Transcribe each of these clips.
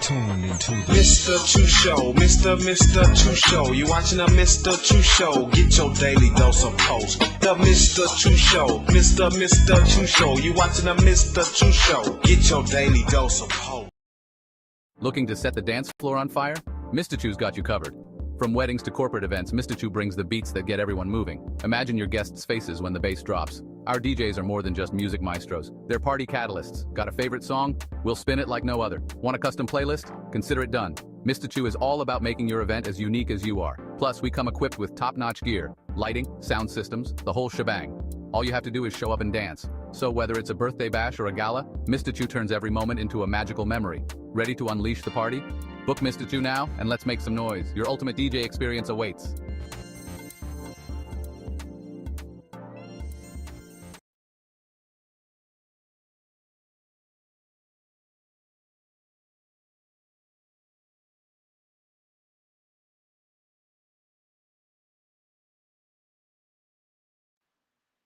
tuned into the Mr. Choo Show, Mr. Choo Show. You watching the Mr. Choo Show? Get your daily dose of post. The Mr. Choo Show, Mr. Choo Show. You watching the Mr. Choo Show? Get your daily dose of post. Looking to set the dance floor on fire? MYSTACHOO's got you covered. From weddings to corporate events, MYSTACHOO brings the beats that get everyone moving. Imagine your guests' faces when the bass drops. Our DJs are more than just music maestros. They're party catalysts. Got a favorite song? We'll spin it like no other. Want a custom playlist? Consider it done. MYSTACHOO is all about making your event as unique as you are. Plus, we come equipped with top-notch gear, lighting, sound systems, the whole shebang. All you have to do is show up and dance. So whether it's a birthday bash or a gala, MYSTACHOO turns every moment into a magical memory. Ready to unleash the party? Book MYSTACHOO now and let's make some noise. Your ultimate DJ experience awaits.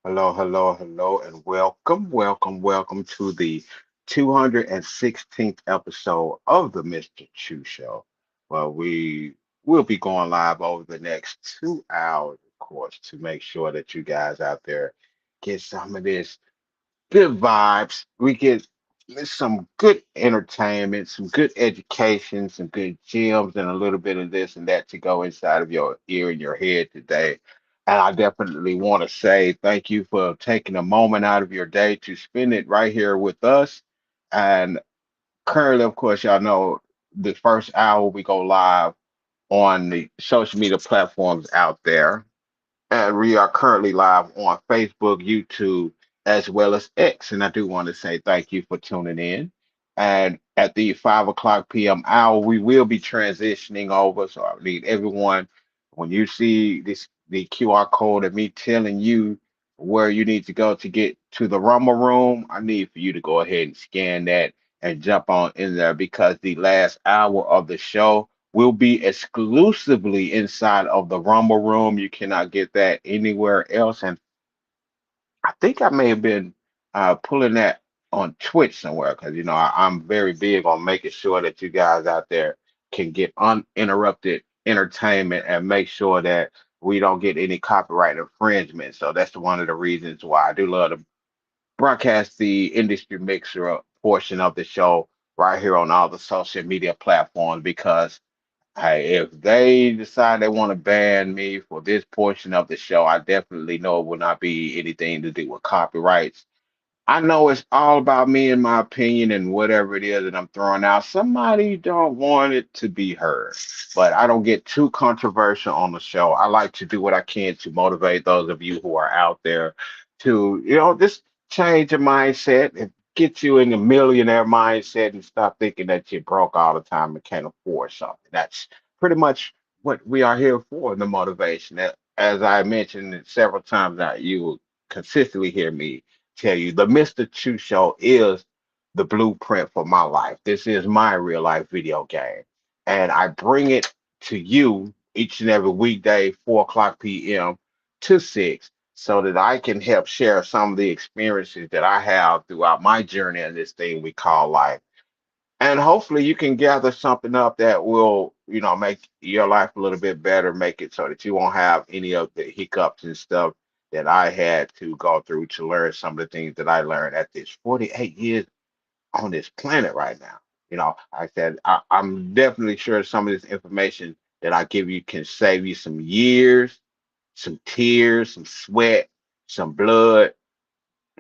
Hello, and welcome to the 216th episode of the Mr. Chew Show. Well, we will be going live over the next 2 hours, of course, to make sure that you guys out there get some of this good vibes. We get some good entertainment, some good education, some good gems, and a little bit of this and that to go inside of your ear and your head today. And I definitely want to say thank you for taking a moment out of your day to spend it right here with us. And currently, of course, y'all know the first hour we go live on the social media platforms out there. And we are currently live on Facebook, YouTube, as well as X. And I do want to say thank you for tuning in. And at the 5 o'clock p.m. hour, we will be transitioning over. So I need everyone, when you see the QR code of me telling you where you need to go to get to the Rumble Room, I need for you to go ahead and scan that and jump on in there because the last hour of the show will be exclusively inside of the Rumble Room. You cannot get that anywhere else. And I think I may have been pulling that on Twitch somewhere because, I'm very big on making sure that you guys out there can get uninterrupted entertainment and make sure that we don't get any copyright infringement. So that's one of the reasons why I do love to broadcast the industry mixer portion of the show right here on all the social media platforms because hey, if they decide they want to ban me for this portion of the show, I definitely know it will not be anything to do with copyrights. I know it's all about me and my opinion and whatever it is that I'm throwing out. Somebody don't want it to be heard, but I don't get too controversial on the show. I like to do what I can to motivate those of you who are out there to, just change your mindset and get you in the millionaire mindset and stop thinking that you're broke all the time and can't afford something. That's pretty much what we are here for, the motivation. As I mentioned several times now, you will consistently hear me tell you the Mr. Chew Show is the blueprint for my life. This is my real life video game. And I bring it to you each and every weekday, 4 o'clock p.m. to 6, so that I can help share some of the experiences that I have throughout my journey in this thing we call life. And hopefully you can gather something up that will, make your life a little bit better, make it so that you won't have any of the hiccups and stuff that I had to go through to learn some of the things that I learned at this 48 years on this planet right now. I said, I'm definitely sure some of this information that I give you can save you some years, some tears, some sweat, some blood,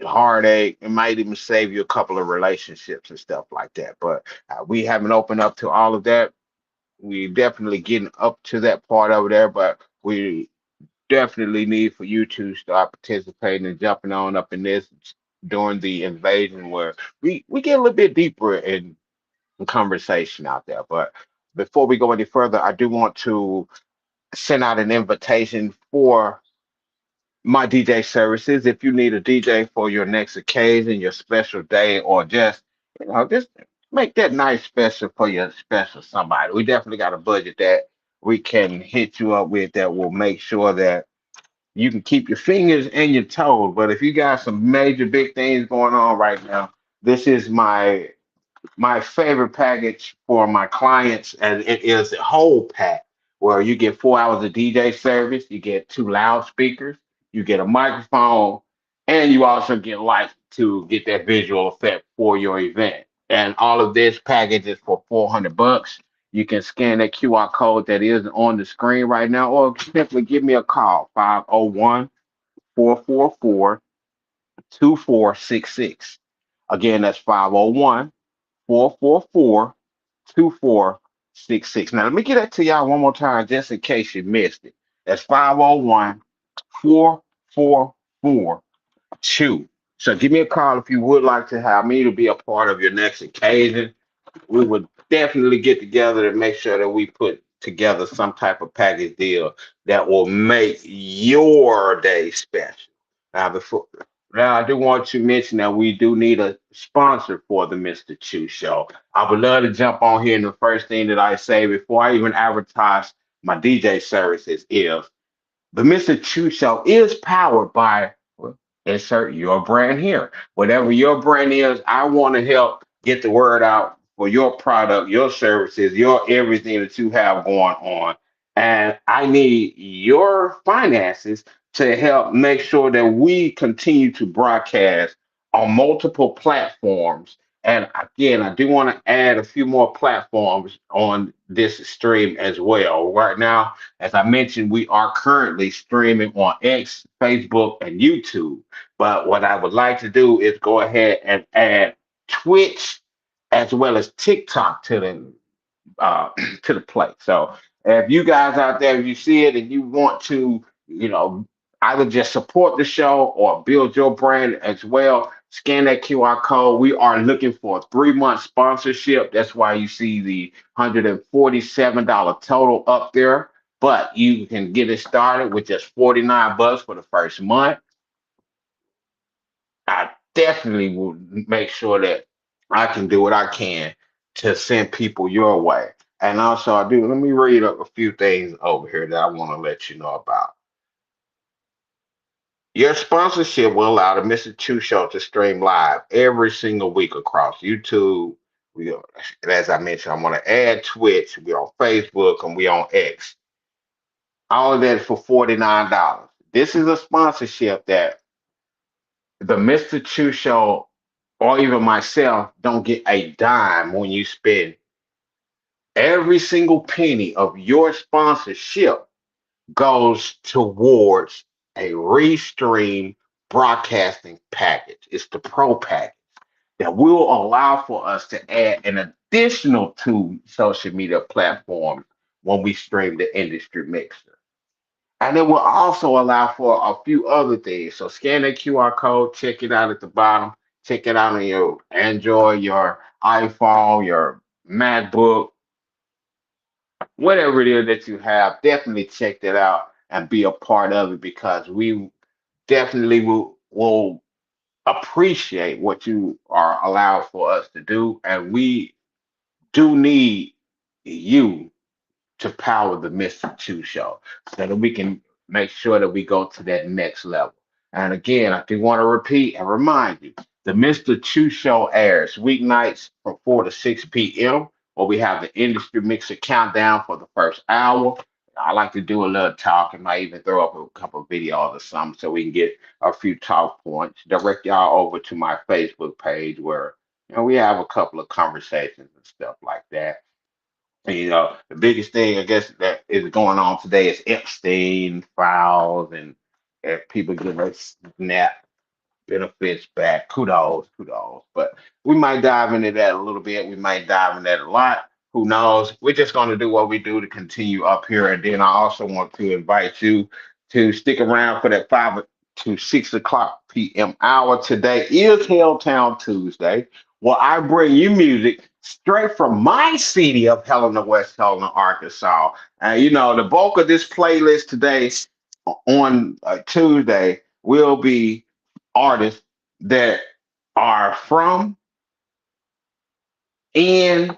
heartache. It might even save you a couple of relationships and stuff like that. But we haven't opened up to all of that. We definitely getting up to that part over there, but we definitely need for you to start participating and jumping on up in this during the invasion where we get a little bit deeper in conversation out there. But before we go any further, I do want to send out an invitation for my DJ services. If you need a DJ for your next occasion, your special day, or just make that night special for your special somebody. We definitely got a budget that we can hit you up with that will make sure that you can keep your fingers and your toes. But if you got some major big things going on right now, this is my my favorite package for my clients, and it is the whole pack where you get 4 hours of DJ service, you get two loudspeakers, you get a microphone, and you also get lights to get that visual effect for your event. And all of this package is for $400. You can scan that QR code that is on the screen right now, or simply give me a call, 501-444-2466. Again, that's 501-444-2466. Now, let me get that to y'all one more time just in case you missed it. That's 501-444-2. So give me a call if you would like to have me to be a part of your next occasion. We would definitely get together to make sure that we put together some type of package deal that will make your day special. Before now, I do want to mention that we do need a sponsor for the Mr. Chu Show. I would love to jump on here, and the first thing that I say before I even advertise my DJ services is the Mr. Chu Show is powered by, well, insert your brand here. Whatever your brand is, I want to help get the word out for your product, your services, your everything that you have going on. And I need your finances to help make sure that we continue to broadcast on multiple platforms. And again, I do want to add a few more platforms on this stream as well. Right now, as I mentioned, we are currently streaming on X, Facebook, and YouTube. But what I would like to do is go ahead and add Twitch as well as TikTok uh, to the plate. So if you guys out there, if you see it and you want to, either just support the show or build your brand as well, scan that QR code. We are looking for a 3 month sponsorship. That's why you see the $147 total up there. But you can get it started with just $49 for the first month. I definitely will make sure that I can do what I can to send people your way. And also, let me read up a few things over here that I want to let you know about. Your sponsorship will allow the Mr. Chu Show to stream live every single week across YouTube. We, as I mentioned, I want to add Twitch. We're on Facebook and we on X. All of that for $49. This is a sponsorship that the Mr. Chu Show or even myself don't get a dime when you spend every single penny of your sponsorship goes towards a restream broadcasting package. It's the pro package that will allow for us to add an additional two social media platforms when we stream the industry mixer. And it will also allow for a few other things. So scan that QR code, check it out at the bottom, check it out on your Android, your iPhone, your MacBook, whatever it is that you have. Definitely check that out and be a part of it because we definitely will appreciate what you are allowed for us to do. And we do need you to power the Mr. Chu Show so that we can make sure that we go to that next level. And again, I do want to repeat and remind you the Mr. Chu Show airs weeknights from 4 to 6 p.m., where we have the industry mixer countdown for the first hour. I like to do a little talk and might even throw up a couple of videos or something so we can get a few talk points. Direct y'all over to my Facebook page where we have a couple of conversations and stuff like that. The biggest thing I guess that is going on today is Epstein files and people getting their SNAP benefits back. Kudos, kudos. But we might dive into that a little bit. We might dive into that a lot. Who knows? We're just going to do what we do to continue up here. And then I also want to invite you to stick around for that 5 to 6 o'clock p.m. hour. Today is Helltown Tuesday, where I bring you music straight from my city of Helena, West Helena, Arkansas. And the bulk of this playlist today on Tuesday will be artists that are from, in,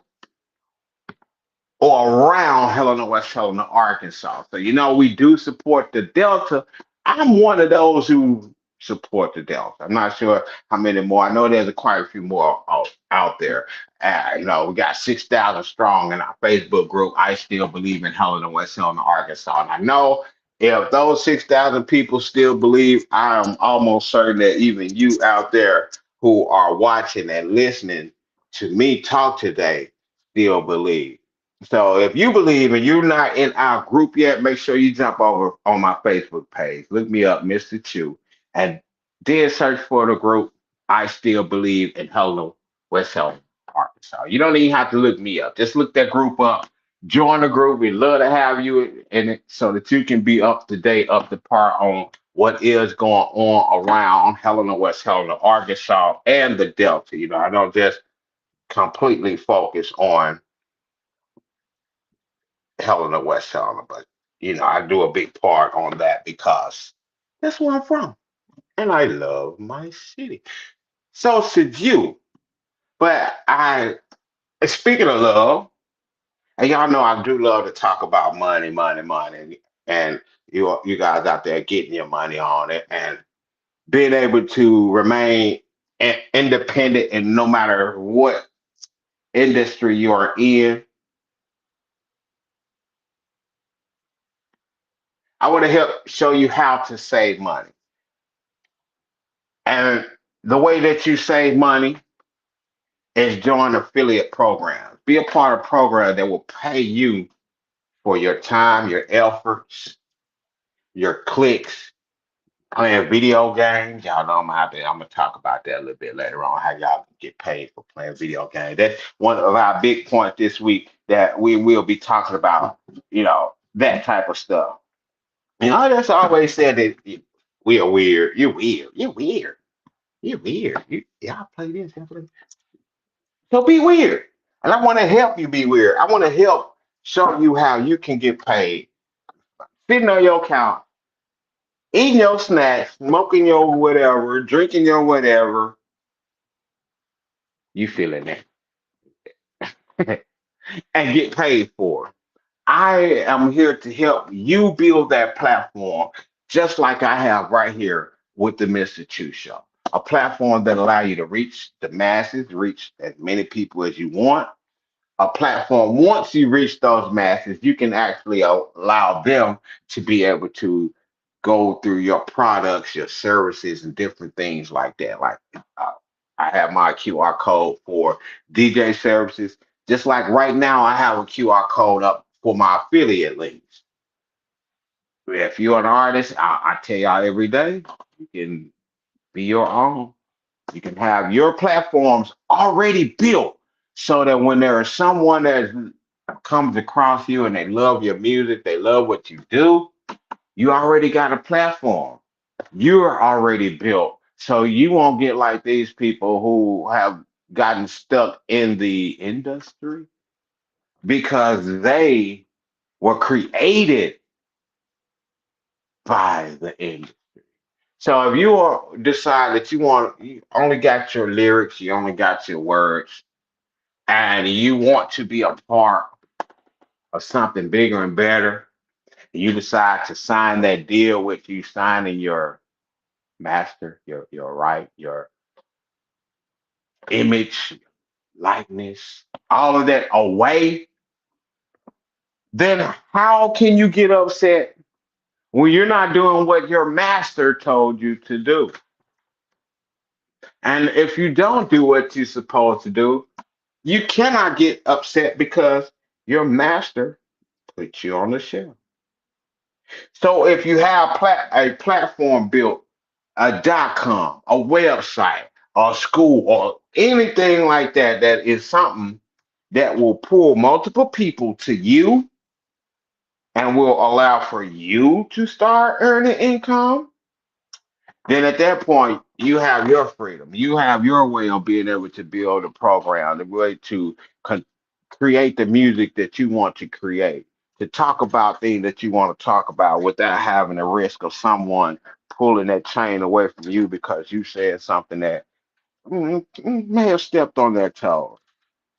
or around Helena, West Helena, Arkansas. So we do support the Delta. I'm one of those who support the Delta. I'm not sure how many more. I know there's quite a few more out there. We got 6,000 strong in our Facebook group. I still believe in Helena, West Helena, Arkansas. And I know if those 6,000 people still believe, I am almost certain that even you out there who are watching and listening to me talk today still believe. So if you believe and you're not in our group yet, make sure you jump over on my Facebook page. Look me up, Mr. Chew, and then search for the group. I still believe in Hello, West Helena, Arkansas. You don't even have to look me up. Just look that group up. Join the group. We'd love to have you in it so that you can be up to date, up to par on what is going on around Helena, West Helena, Arkansas, and the Delta. I don't just completely focus on Helena, West Helena, but I do a big part on that because that's where I'm from, and I love my city. So should you. But speaking of love, and y'all know I do love to talk about money, money, money, and you guys out there getting your money on it and being able to remain independent and no matter what industry you are in. I want to help show you how to save money. And the way that you save money is join affiliate programs. Be a part of a program that will pay you for your time, your efforts, your clicks, playing video games. Y'all know I'm gonna talk about that a little bit later on, how y'all can get paid for playing video games. That's one of our big points this week that we will be talking about, that type of stuff. I just always said that we are weird. You're weird. You're weird. You're weird. Y'all play this. Y'all play. So be weird. And I want to help you be weird. I want to help show you how you can get paid. Sitting on your couch, eating your snacks, smoking your whatever, drinking your whatever, you feeling that. And get paid for it. I am here to help you build that platform, just like I have right here with the Mr. Chew Show. A platform that allow you to reach the masses, reach as many people as you want. A platform, once you reach those masses, you can actually allow them to be able to go through your products, your services, and different things like that. Like I have my QR code for DJ services. Just like right now, I have a QR code up for my affiliate links. If you're an artist, I tell y'all every day, you can be your own. You can have your platforms already built so that when there is someone that comes across you and they love your music, they love what you do, you already got a platform. You're already built. So you won't get like these people who have gotten stuck in the industry because they were created by the industry. So if decide that you only got your lyrics, you only got your words, and you want to be a part of something bigger and better, you decide to sign that deal with you signing your master, your right, your image, likeness, all of that away, then how can you get upset when you're not doing what your master told you to do? And if you don't do what you're supposed to do, you cannot get upset because your master put you on the shelf. So if you have a platform built, a .com, a website, a school, or anything like that, that is something that will pull multiple people to you and will allow for you to start earning income, then at that point, you have your freedom. You have your way of being able to build a program, the way to con- create the music that you want to create, to talk about things that you want to talk about without having the risk of someone pulling that chain away from you because you said something that may have stepped on their toes.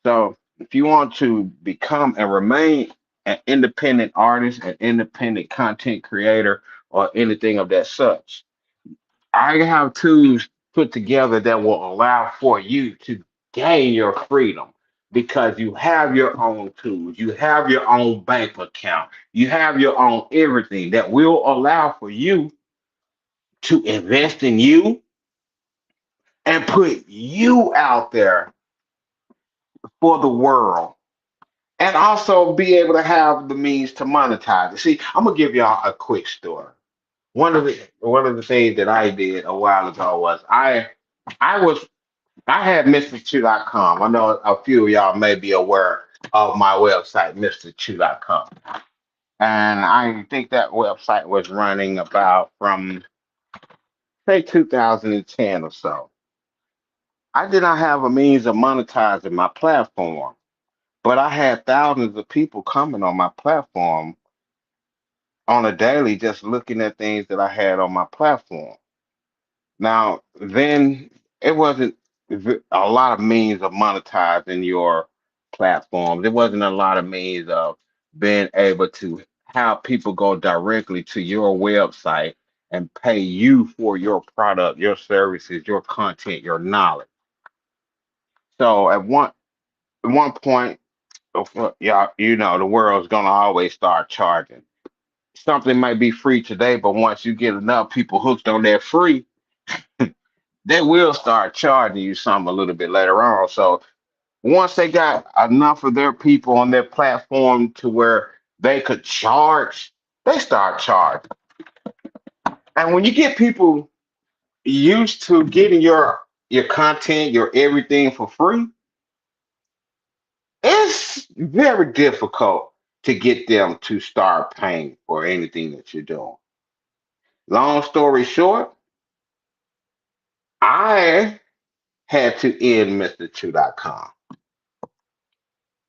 So if you want to become and remain an independent artist, an independent content creator, or anything of that such, I have tools put together that will allow for you to gain your freedom because you have your own tools, you have your own bank account, you have your own everything that will allow for you to invest in you and put you out there for the world and also be able to have the means to monetize it. See, I'm gonna give y'all a quick story. One of the things that I did a while ago was I was I had MrChew.com. I know a few of y'all may be aware of my website, MrChew.com. And I think that website was running about from say 2010 or so. I did not have a means of monetizing my platform, but I had thousands of people coming on my platform on a daily just looking at things that I had on my platform. Now, then it wasn't a lot of means of monetizing your platform. There wasn't a lot of means of being able to have people go directly to your website and pay you for your product, your services, your content, your knowledge. So at one point, yeah, the world's gonna always start charging. Something might be free today, but once you get enough people hooked on that free, they will start charging you some a little bit later on. So once they got enough of their people on their platform to where they could charge, they start charging. And when you get people used to getting your content, your everything for free, it's very difficult to get them to start paying for anything that you're doing. Long story short, I had to end MrChew.com.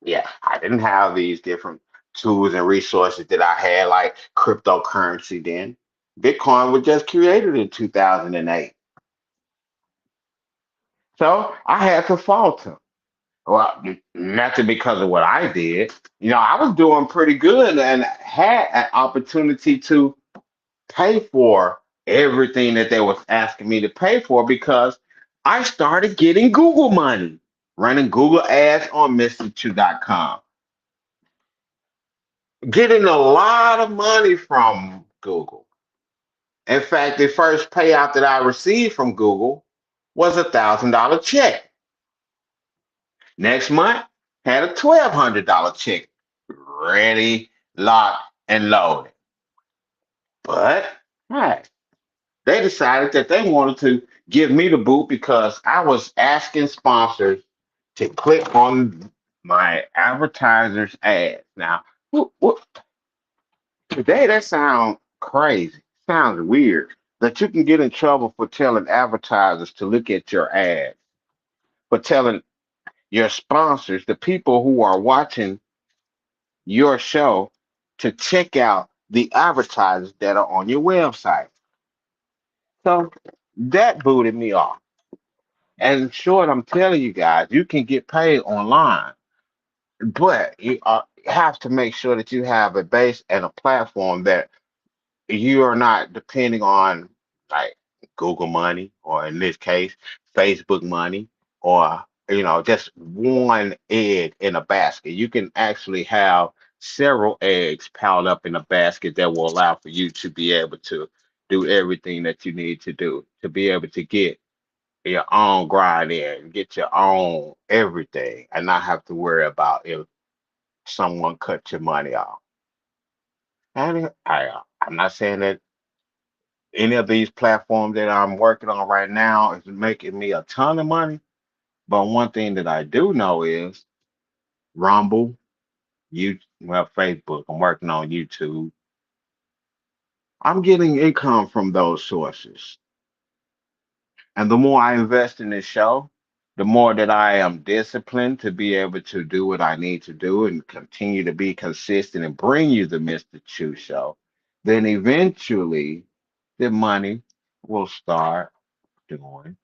Yeah, I didn't have these different tools and resources that I had, like cryptocurrency then. Bitcoin was just created in 2008. So I had to falter. Well, nothing because of what I did. I was doing pretty good and had an opportunity to pay for everything that they was asking me to pay for because I started getting Google money, running Google ads on MrChew.com, getting a lot of money from Google. In fact, the first payout that I received from Google was $1,000 check. Next month, had a $1,200 check ready, locked, and loaded. But hey, they decided that they wanted to give me the boot because I was asking sponsors to click on my advertisers' ads. Now, today that sounds crazy, sounds weird that you can get in trouble for telling advertisers to look at your ads, for telling your sponsors, the people who are watching your show, to check out the advertisers that are on your website. So that booted me off. And in short, I'm telling you guys, you can get paid online, but you have to make sure that you have a base and a platform that you are not depending on, like Google money, or in this case, Facebook money, or just one egg in a basket. You can actually have several eggs piled up in a basket that will allow for you to be able to do everything that you need to do to be able to get your own grind in, get your own everything, and not have to worry about if someone cut your money off. And I'm not saying that any of these platforms that I'm working on right now is making me a ton of money. But one thing that I do know is Rumble, Facebook. I'm working on YouTube. I'm getting income from those sources. And the more I invest in this show, the more that I am disciplined to be able to do what I need to do and continue to be consistent and bring you the Mr. Chew show, then eventually the money will start doing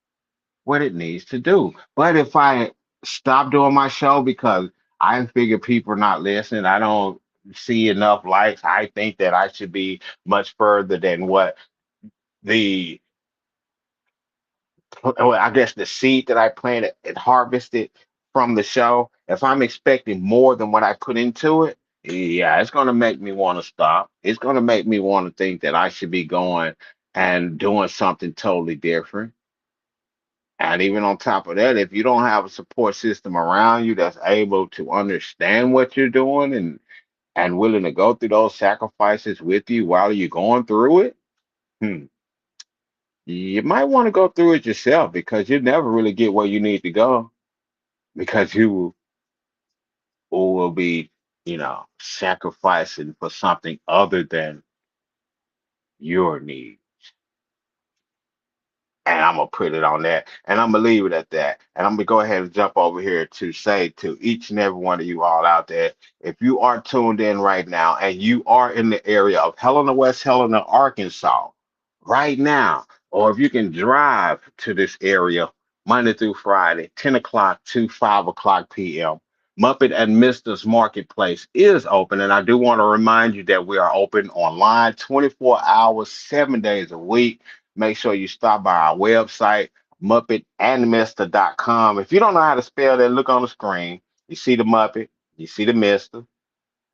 what it needs to do. But if I stop doing my show because I figure people are not listening, I don't see enough likes, I think that I should be much further than what the well, I guess the seed that I planted and harvested from the show, if I'm expecting more than what I put into it, yeah, it's gonna make me want to stop. It's gonna make me want to think that I should be going and doing something totally different. And even on top of that, if you don't have a support system around you that's able to understand what you're doing and willing to go through those sacrifices with you while you're going through it, hmm, you might want to go through it yourself because you never really get where you need to go because you will be, sacrificing for something other than your need. And I'm gonna put it on that, and I'm gonna leave it at that. And I'm gonna go ahead and jump over here to say to each and every one of you all out there, if you are tuned in right now and you are in the area of Helena, West Helena, Arkansas, right now, or if you can drive to this area Monday through Friday, 10 o'clock to 5 o'clock p.m. Muppet and Mister's Marketplace is open, and I do want to remind you that we are open online 24 hours, 7 days a week. Make sure you stop by our website, muppetandmister.com. If you don't know how to spell that, look on the screen. You see the Muppet, you see the Mister.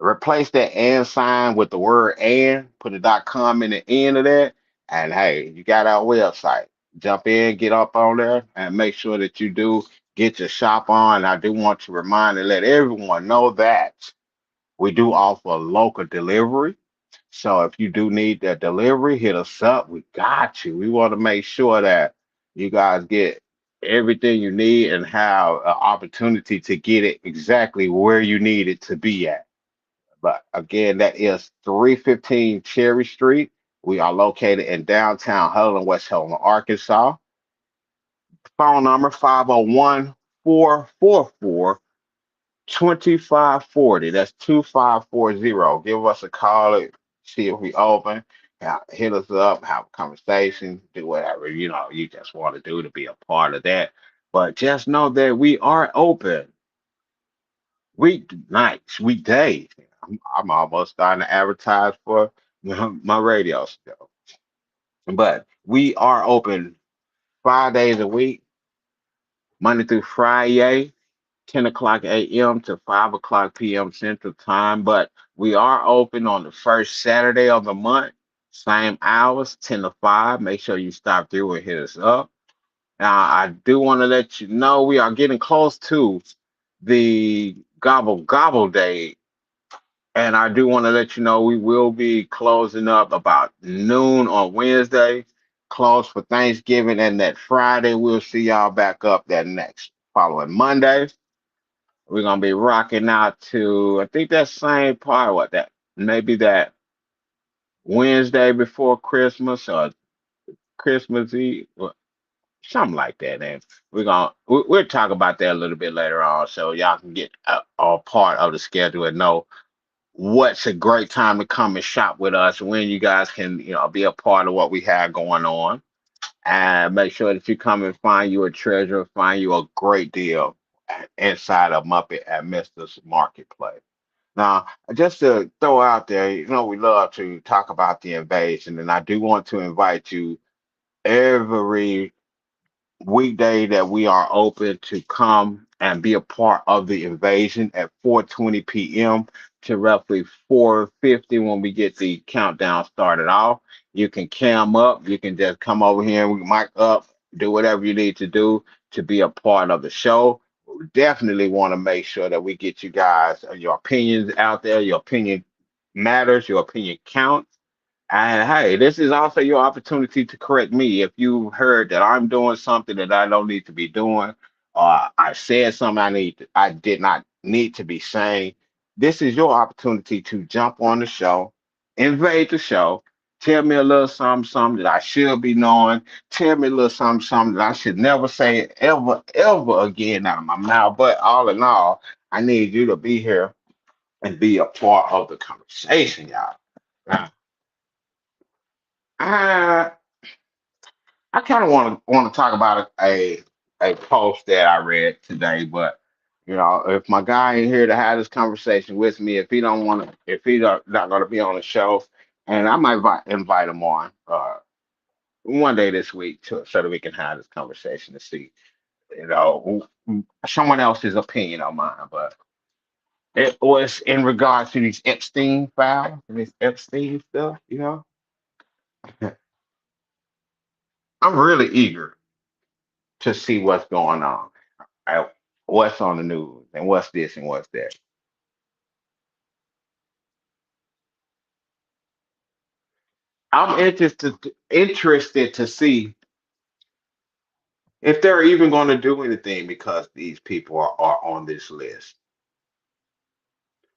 Replace that and sign with the word and, put a .com in the end of that, and hey, you got our website. Jump in, get up on there, and make sure that you do get your shop on. I do want to remind and let everyone know that we do offer local delivery. So if you do need that delivery, hit us up. We got you. We want to make sure that you guys get everything you need and have an opportunity to get it exactly where you need it to be at. But again, that is 315 Cherry Street. We are located in downtown Helena, West Helena, Arkansas. Phone number 501 444 2540. That's 2540. Give us a call. See if we open. Hit us up, have a conversation, do whatever you just want to do to be a part of that. But just know that we are open week nights, weekdays. I'm almost starting to advertise for my radio show. But we are open 5 days a week, Monday through Friday, 10 o'clock a.m. to 5 o'clock p.m. Central Time. But we are open on the first Saturday of the month, same hours, 10 to 5. Make sure you stop through and hit us up. Now, I do want to let you know we are getting close to the Gobble Gobble Day. And I do want to let you know we will be closing up about noon on Wednesday, close for Thanksgiving, and that Friday we'll see y'all back up that next following Monday. We're gonna be rocking out to I think that same part, what that maybe that Wednesday before Christmas or Christmas Eve, or something like that. And we'll talk about that a little bit later on, so y'all can get a part of the schedule and know what's a great time to come and shop with us, when you guys can be a part of what we have going on, and make sure that you come and find you a treasure, find you a great deal inside of Muppet at Mister's Marketplace. Now, just to throw out there, we love to talk about the invasion, and I do want to invite you every weekday that we are open to come and be a part of the invasion at 4:20 p.m. to roughly 4:50 when we get the countdown started off. You can cam up, you can just come over here and we mic up, do whatever you need to do to be a part of the show. We definitely want to make sure that we get you guys your opinions out there. Your opinion matters, your opinion counts. And hey, this is also your opportunity to correct me if you heard that I'm doing something that I don't need to be doing, or I said something I did not need to be saying. This is your opportunity to jump on the show, invade the show, tell me a little something, something that I should be knowing, tell me a little something, something that I should never say ever, ever again out of my mouth. But all in all, I need you to be here and be a part of the conversation, y'all. Now, I kind of want to talk about a post that I read today, but if my guy ain't here to have this conversation with me, if he don't want to, if he not going to be on the show, and I might invite him on. one day this week so that we can have this conversation to see, someone else's opinion on mine. But it was in regards to these Epstein files and this Epstein stuff. I'm really eager to see what's going on, right? What's on the news and what's this and what's that. I'm interested to see if they're even going to do anything because these people are on this list.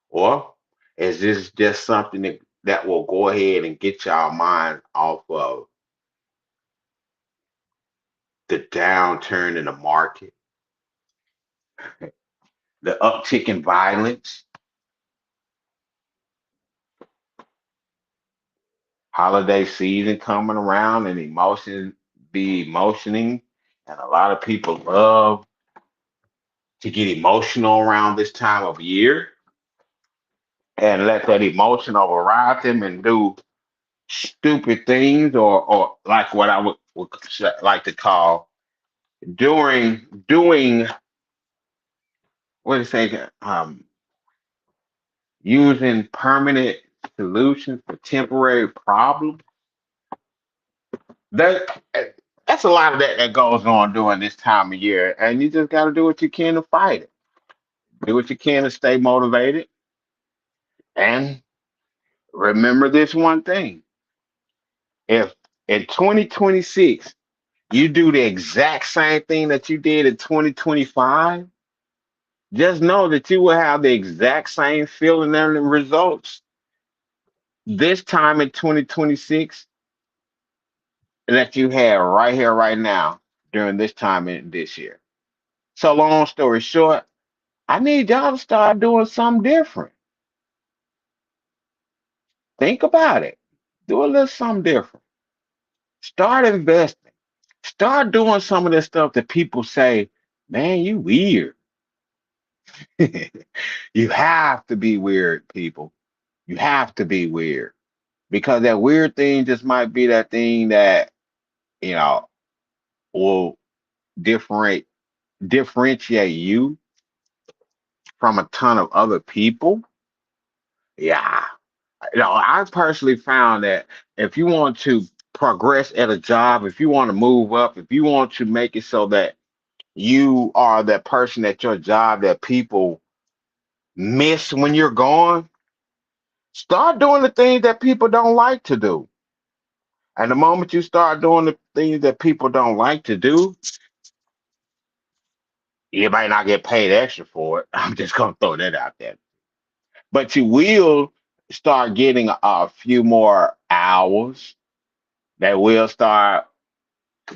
Or is this just something that will go ahead and get y'all mind off of the downturn in the market, the uptick in violence, holiday season coming around and emotions be emotioning, and a lot of people love to get emotional around this time of year and let that emotion override them and do stupid things or like what I would like to call doing what is it using permanent solutions for temporary problems. That that's a lot of that goes on during this time of year, and you just got to do what you can to fight it. Do what you can to stay motivated, and remember this one thing: if in 2026 you do the exact same thing that you did in 2025, just know that you will have the exact same feeling and results this time in 2026 that you had right here, right now, during this time in this year. So, long story short, I need y'all to start doing something different. Think about it. Do a little something different. Start investing. Start doing some of the stuff that people say, man, you weird. You have to be weird, people. You have to be weird because that weird thing just might be that thing that, you know, will differentiate differentiate you from a ton of other people. Yeah. I personally found that if you want to progress at a job, if you want to move up, if you want to make it so that you are that person at your job that people miss when you're gone, start doing the things that people don't like to do. And the moment you start doing the things that people don't like to do, you might not get paid extra for it. I'm just gonna throw that out there. But you will start getting a few more hours that will start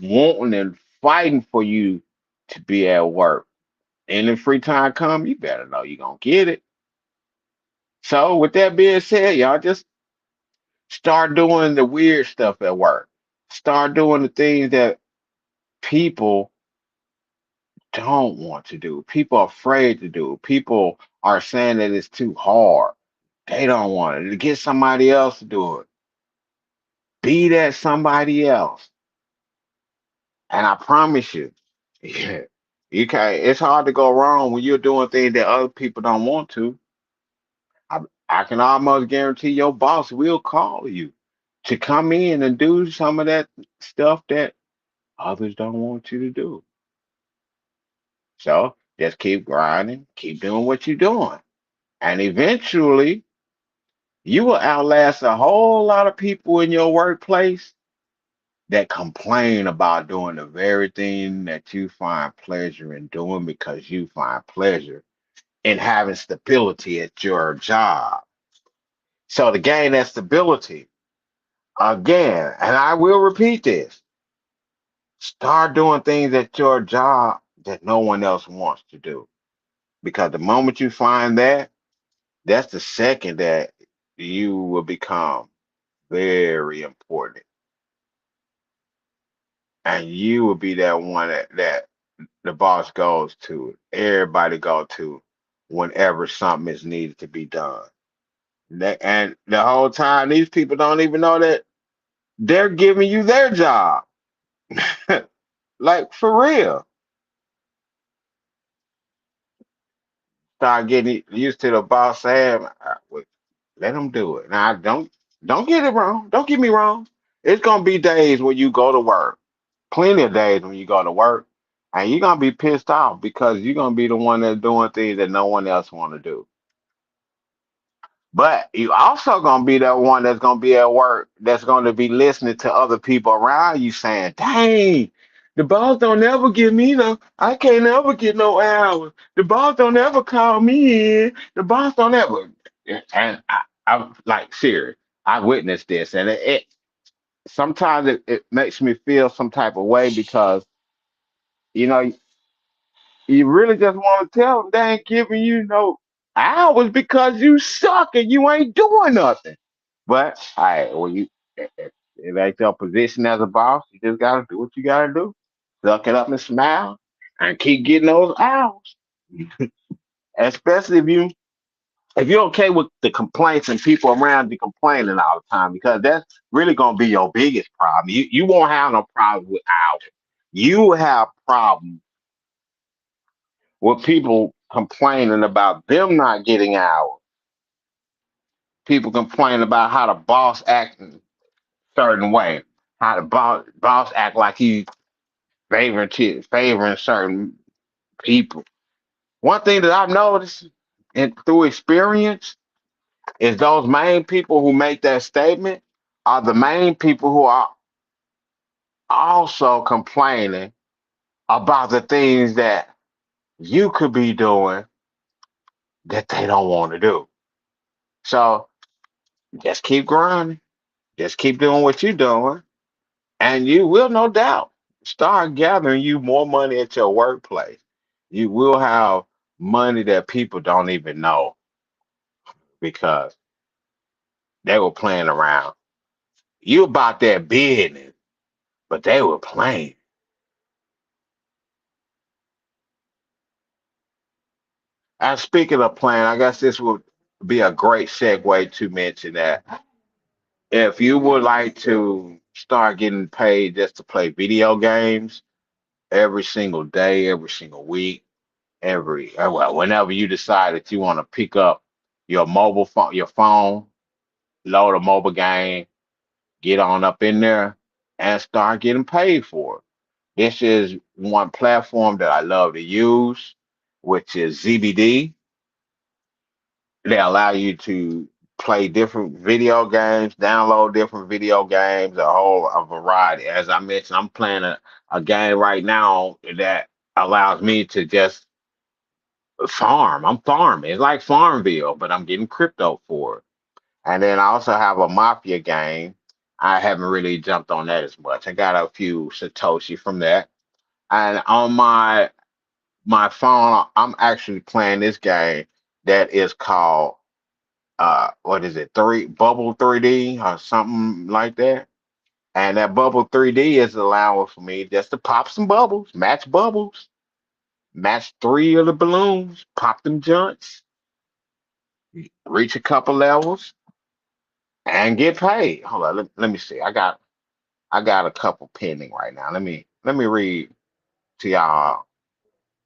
wanting and fighting for you to be at work. And if free time come, you better know you're gonna get it. So with that being said, y'all just start doing the weird stuff at work. Start doing the things that people don't want to do. People are afraid to do. People are saying that it's too hard. They don't want it. To get somebody else to do it. Be that somebody else. And I promise you, yeah, you can it's hard to go wrong when you're doing things that other people don't want to. I, I can almost guarantee your boss will call you to come in and do some of that stuff that others don't want you to do. So just keep grinding, keep doing what you're doing. And eventually you will outlast a whole lot of people in your workplace that complain about doing the very thing that you find pleasure in doing because you find pleasure in having stability at your job. So to gain that stability, again, and I will repeat this, start doing things at your job that no one else wants to do. Because the moment you find that, that's the second that you will become very important. And you will be that one that the boss goes to, everybody go to whenever something is needed to be done. And the whole time, these people don't even know that they're giving you their job. Like for real. Start getting used to the boss saying, well, let them do it. Now don't get it wrong. Don't get me wrong. It's gonna be days when you go to work. Plenty of days when you go to work, and you're gonna be pissed off because you're gonna be the one that's doing things that no one else want to do. But you also gonna be that one that's gonna be at work that's gonna be listening to other people around you saying, "Dang, the boss don't ever give me no. I can't ever get no hours. The boss don't ever call me in. The boss don't ever." And I'm like serious. I witnessed this, and it sometimes it makes me feel some type of way because you know you really just want to tell them they ain't giving you no hours because you suck and you ain't doing nothing. But I when you it ain't your position as a boss, you just gotta do what you gotta do. Suck it up and smile and keep getting those hours. Especially if you're okay with the complaints and people around you complaining all the time, because that's really gonna be your biggest problem. You won't have no problem with hours. You have problems with people complaining about them not getting hours. People complain about how the boss acting certain way, how the boss act like he's favoring certain people. One thing that I've noticed and through experience is those main people who make that statement are the main people who are also complaining about the things that you could be doing that they don't want to do. So just keep grinding, just keep doing what you're doing, and you will no doubt start gathering you more money at your workplace. You will have money that people don't even know because they were playing around. You about that business, but they were playing. And speaking of playing, I guess this would be a great segue to mention that if you would like to start getting paid just to play video games every single day, every single week, well, whenever you decide that you want to pick up your phone, load a mobile game, get on up in there, and start getting paid for it. This is one platform that I love to use, which is ZBD. They allow you to play different video games, download different video games, a variety. As I mentioned, I'm playing a game right now that allows me to just farm. I'm farming. It's like Farmville, but I'm getting crypto for it. And then I also have a Mafia game. I haven't really jumped on that as much. I got a few Satoshi from that. And on my phone, I'm actually playing this game that is called what is it? Bubble 3D or something like that. And that Bubble 3D is allowing for me just to pop some bubbles, match three of the balloons, pop them joints, reach a couple levels, and get paid. Hold on, let me see. I got a couple pending right now. Let me read to y'all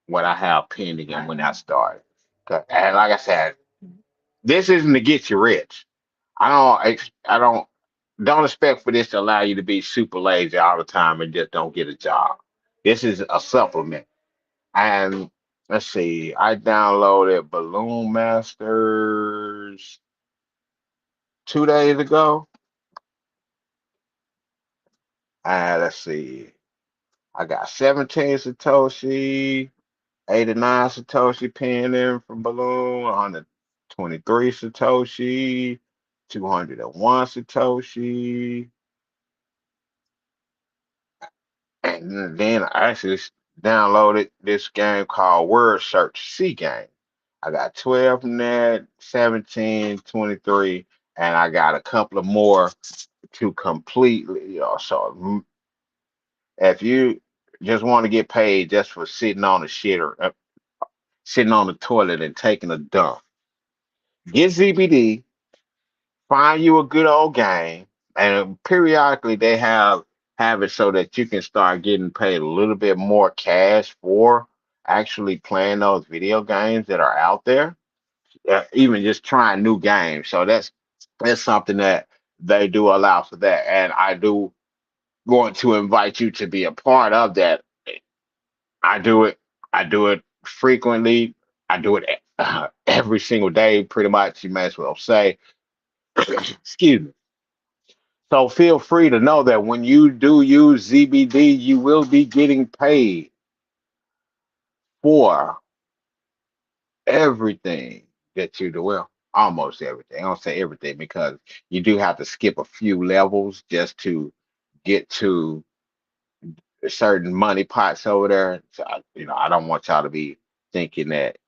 what I have pending and when I started. And like I said, this isn't to get you rich. I don't expect for this to allow you to be super lazy all the time and just don't get a job. This is a supplement. And let's see, I downloaded Balloon Masters 2 days ago. And let's see, I got 17 Satoshi, 89 Satoshi pending from Balloon, 123 Satoshi, 201 Satoshi. And then I actually downloaded this game called Word Search C game. I got 12 from that, 17, 23, and I got a couple of more to completely, so if you just want to get paid just for sitting on the shit or sitting on the toilet and taking a dump, get ZBD, find you a good old game. and periodically they have it so that you can start getting paid a little bit more cash for actually playing those video games that are out there, even just trying new games. So that's something that they do allow for that, and I do want to invite you to be a part of that. I do it. I do it frequently. I do it every single day, pretty much. You may as well say. Excuse me. So feel free to know that when you do use ZBD, you will be getting paid for everything that you do. Well, almost everything. I don't say everything because you do have to skip a few levels just to get to certain money pots over there. So, I don't want y'all to be thinking that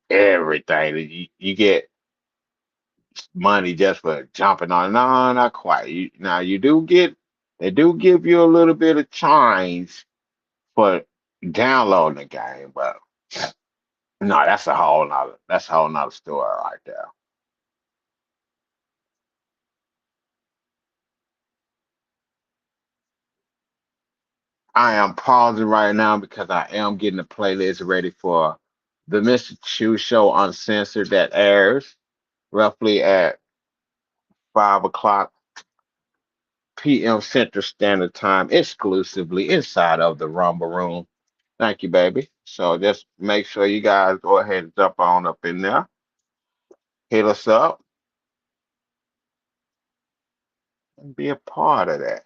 everything that you get money just for jumping on. No, not quite. Now you do get, they do give you a little bit of change for downloading the game, but no, that's a whole nother story right there. I am pausing right now because I am getting the playlist ready for the Mr. Chu Show Uncensored that airs roughly at 5 o'clock p.m. Central Standard Time, exclusively inside of the Rumble Room. Thank you, baby. So just make sure you guys go ahead and jump on up in there, hit us up, and be a part of that.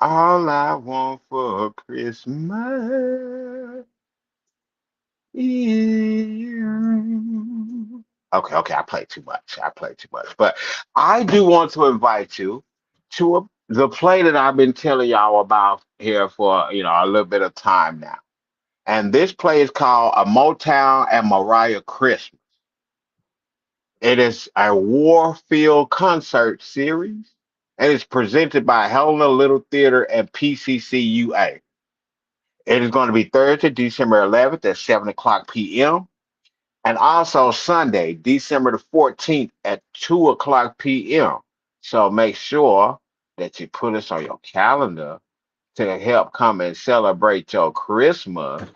All I want for Christmas is you. Okay, I play too much. I play too much. But I do want to invite you to the play that I've been telling y'all about here for a little bit of time now. And this play is called A Motown and Mariah Christmas. It is a Warfield concert series, and it's presented by Helena Little Theater and PCCUA. It is going to be Thursday, December 11th at 7 o'clock p.m. and also Sunday, December the 14th at 2 o'clock p.m. So make sure that you put us on your calendar to help come and celebrate your Christmas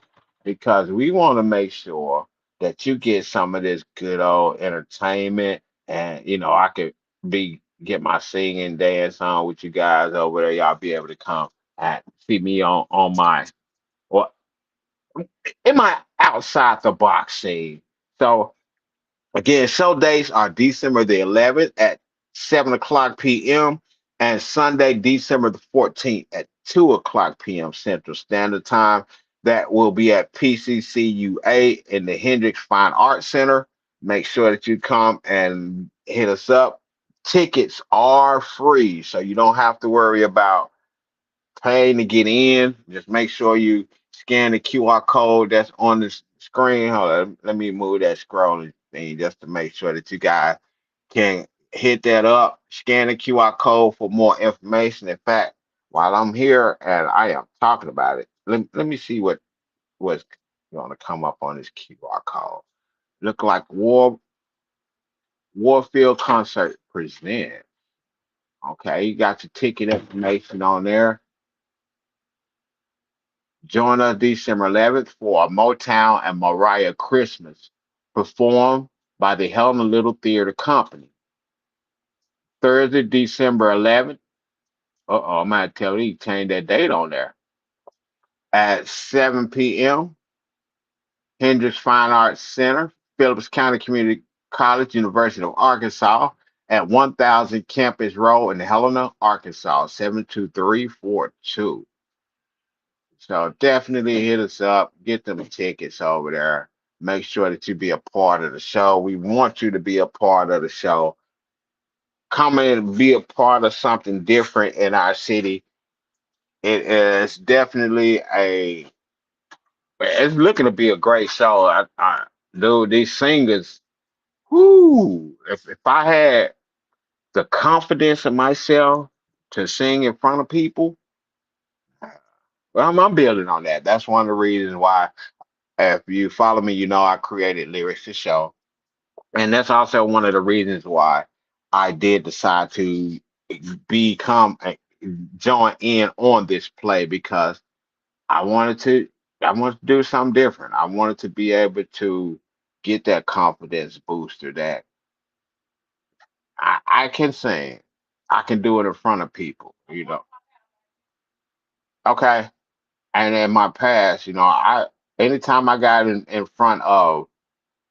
because we want to make sure that you get some of this good old entertainment and I could be get my singing dance on with you guys over there. Y'all be able to come and see me on my or in my outside the box scene. So again, show dates are December the 11th at 7 o'clock p.m. and Sunday, December the 14th at 2 o'clock p.m. Central Standard Time. That will be at PCCUA in the Hendricks Fine Arts Center. Make sure that you come and hit us up. Tickets are free, so you don't have to worry about paying to get in. Just make sure you scan the QR code that's on the screen. Hold on, let me move that scrolling thing just to make sure that you guys can hit that up. Scan the QR code for more information. In fact, while I'm here and I am talking about it, let me see what's going to come up on this QR code. Look like Warfield Concert presents. Okay, you got your ticket information on there. Join us December 11th for a Motown and Mariah Christmas performed by the Helena Little Theater Company. Thursday, December 11th. Uh-oh, I might tell you, change that date on there. At 7 p.m., Hendricks Fine Arts Center, Phillips County Community College, University of Arkansas, at 1000 Campus Road in Helena, Arkansas, 72342. So definitely hit us up, get them tickets over there. Make sure that you be a part of the show. We want you to be a part of the show. Come in and be a part of something different in our city. It is definitely it's looking to be a great show. Dude, these singers, whoo, if I had the confidence in myself to sing in front of people, well, I'm building on that. That's one of the reasons why. If you follow me, you know I created Lyrics to Show. And that's also one of the reasons why I did decide to become join in on this play because I wanted to I wanted to do something different. I wanted to be able to get that confidence booster that I can sing. I can do it in front of people. Okay. And in my past, I anytime I got in front of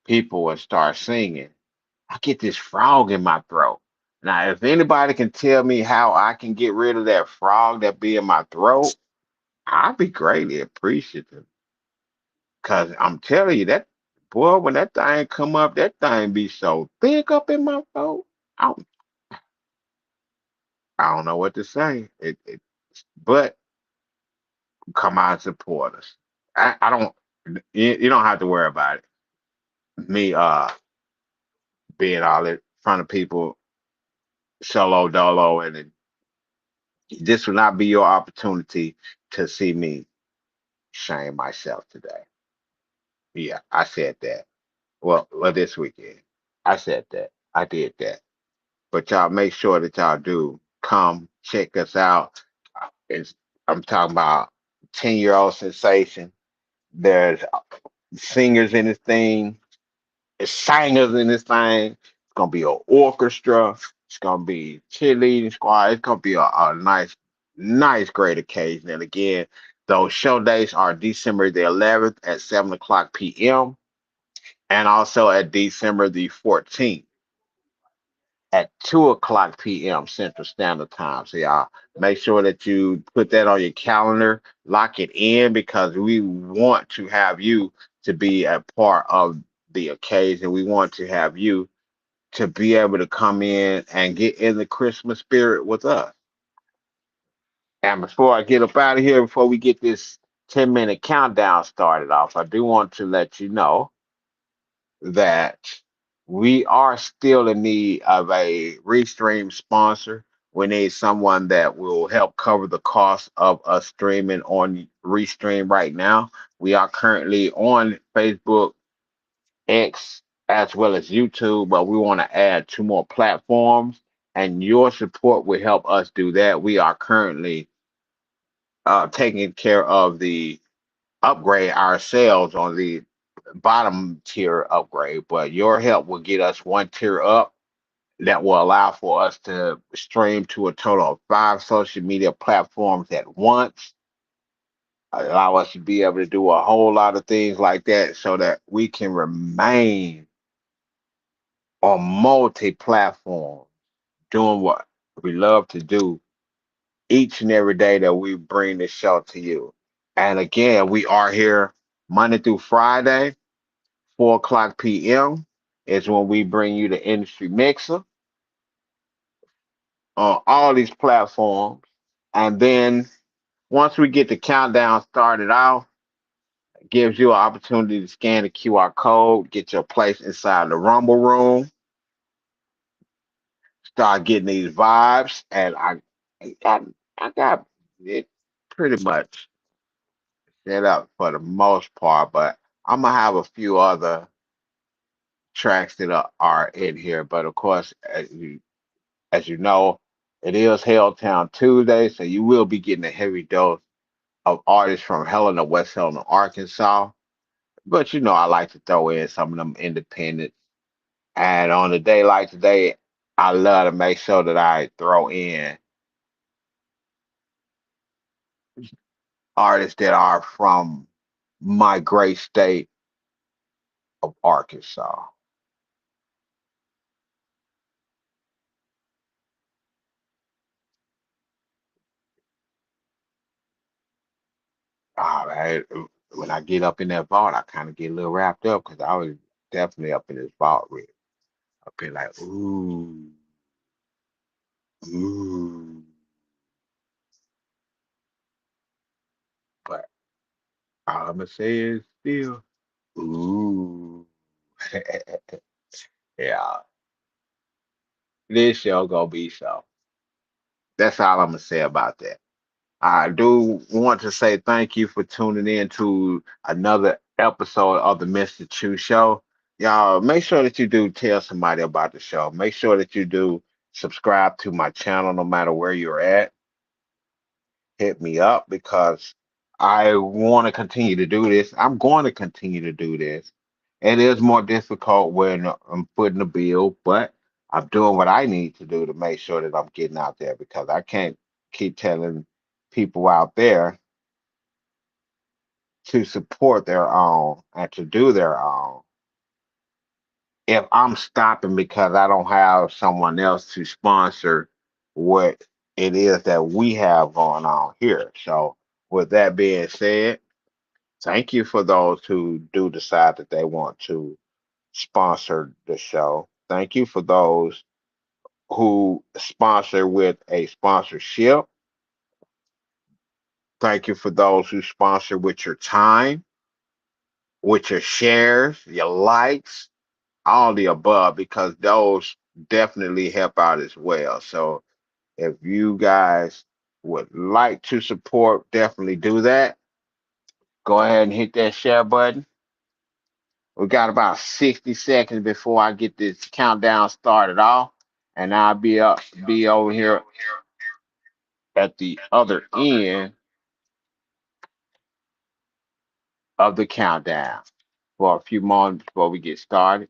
people and start singing, I get this frog in my throat. Now, if anybody can tell me how I can get rid of that frog that be in my throat, I'd be greatly appreciative. Cause I'm telling you that boy, when that thing come up, that thing be so thick up in my throat. I don't, I don't know what to say. But come out and support us. I don't. You don't have to worry about it. Me being all in front of people solo dolo and this will not be your opportunity to see me shame myself today. Yeah, I said that. Well, this weekend. I said that. I did that. But y'all make sure that y'all do come check us out. It's, I'm talking about 10-year-old sensation. There's singers in this thing. There's singers in this thing. It's gonna be an orchestra. It's gonna be cheerleading squad. It's gonna be a nice, nice, great occasion. And again, those show dates are December the 11th at 7 o'clock p.m. and also at December the 14th at 2 o'clock p.m. Central Standard Time. So y'all make sure that you put that on your calendar, lock it in because we want to have you to be a part of the occasion. We want to have you to be able to come in and get in the Christmas spirit with us. And before I get up out of here, before we get this 10-minute countdown started off, I do want to let you know that we are still in need of a Restream sponsor. We need someone that will help cover the cost of us streaming on Restream right now. We are currently on Facebook, X, as well as YouTube, but we want to add two more platforms, and your support will help us do that. We are currently taking care of the upgrade ourselves on the bottom tier upgrade, but your help will get us one tier up that will allow for us to stream to a total of 5 social media platforms at once, allow us to be able to do a whole lot of things like that so that we can remain on multi-platform doing what we love to do each and every day that we bring this show to you. And again, we are here Monday through Friday, 4 o'clock p.m. is when we bring you the industry mixer on all these platforms. And then once we get the countdown started off, it gives you an opportunity to scan the QR code, get your place inside the Rumble Room, start getting these vibes. And I got it pretty much set up for the most part, but I'm gonna have a few other tracks that are in here. But of course, as you know, it is Helltown Tuesday, so you will be getting a heavy dose of artists from Helena, West Helena, Arkansas. But you know, I like to throw in some of them independent. And on a day like today, I love to make sure that I throw in artists that are from my great state of Arkansas. All right. When I get up in that vault, I kind of get a little wrapped up because I was definitely up in this vault with. I'll be like, ooh, ooh. But all I'm gonna say is still, ooh. Yeah, this show gonna be so. That's all I'm gonna say about that. I do want to say thank you for tuning in to another episode of the Mr. Chew Show. Y'all, make sure that you do tell somebody about the show. Make sure that you do subscribe to my channel no matter where you're at. Hit me up because I want to continue to do this. I'm going to continue to do this. It is more difficult when I'm footing the bill, but I'm doing what I need to do to make sure that I'm getting out there because I can't keep telling people out there to support their own and to do their own if I'm stopping because I don't have someone else to sponsor what it is that we have going on here. So, with that being said, thank you for those who do decide that they want to sponsor the show. Thank you for those who sponsor with a sponsorship. Thank you for those who sponsor with your time, with your shares, your likes, all the above, because those definitely help out as well. So if you guys would like to support, definitely do that. Go ahead and hit that share button. We got about 60 seconds before I get this countdown started off, and I'll be over here at the other end of the countdown for a few moments before we get started.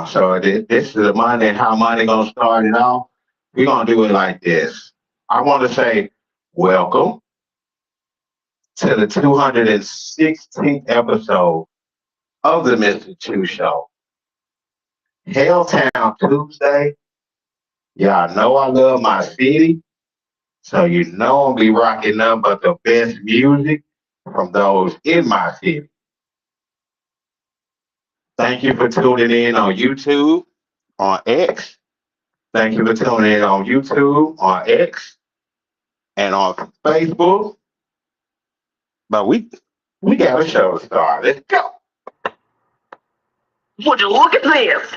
So this is the money and how money gonna start it off. We're gonna do it like this. I want to say welcome to the 216th episode of the Mr. Chu Show. Helltown Tuesday. Y'all know I love my city, so you know I'll be rocking nothing but the best music from those in my city. Thank you for tuning in on YouTube, on X. Thank you for tuning in on YouTube, on X, and on Facebook. But we got a show to start. Let's go. Would you look at this?